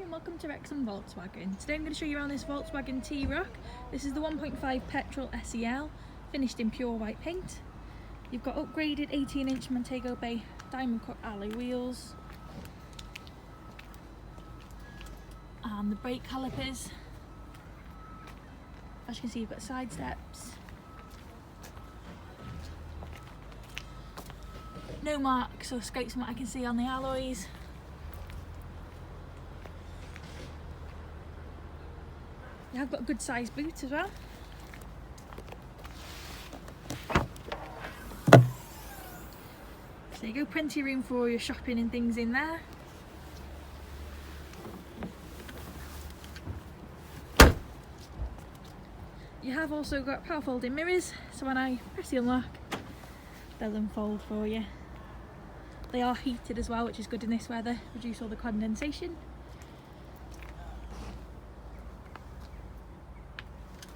and welcome to Wrexham Volkswagen. Today I'm going to show you around this Volkswagen T-Roc. This is the 1.5 petrol SEL, finished in pure white paint. You've got upgraded 18-inch Montego Bay diamond cut alloy wheels. And the brake calipers. As you can see, you've got side steps. No marks or scrapes from what I can see on the alloys. You have got a good sized boot as well. So you go, plenty of room for all your shopping and things in there. You have also got power folding mirrors, so when I press the unlock, they'll unfold for you. They are heated as well, which is good in this weather, reduce all the condensation.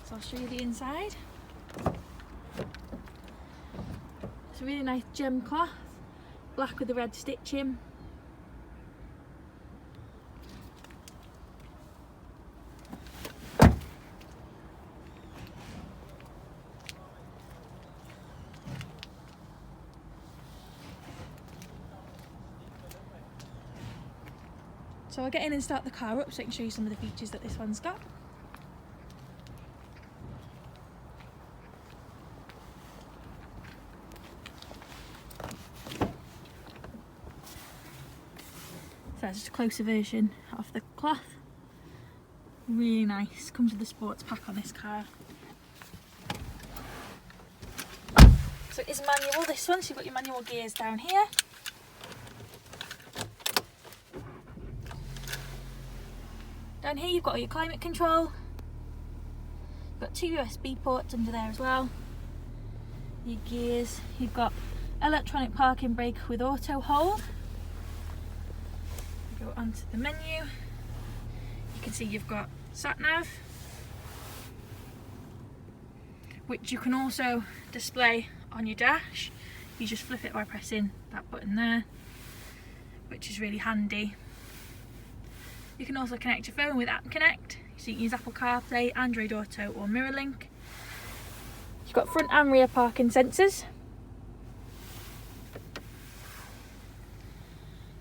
So I'll show you the inside. It's a really nice gem cloth, black with the red stitching. So I'll get in and start the car up so I can show you some of the features that this one's got. So that's just a closer version of the cloth. Really nice. Comes with the sports pack on this car. So it is manual, this one, so you've got your manual gears down here. Down here you've got all your climate control. You've got two USB ports under there as well. Your gears, you've got electronic parking brake with auto hold. Go onto the menu. You can see you've got sat nav, which you can also display on your dash. You just flip it by pressing that button there, which is really handy. You can also connect your phone with App Connect, so you can use Apple CarPlay, Android Auto or MirrorLink. You've got front and rear parking sensors.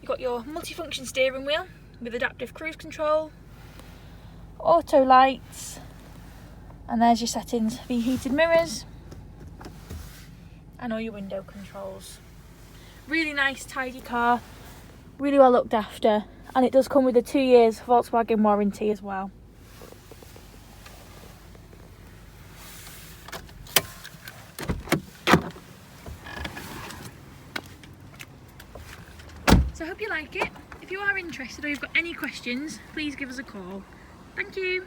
You've got your multifunction steering wheel with adaptive cruise control, auto lights, and there's your settings for your heated mirrors and all your window controls. Really nice, tidy car, really well looked after. And it does come with a 2 years Volkswagen warranty as well. So I hope you like it. If you are interested or you've got any questions, please give us a call. Thank you.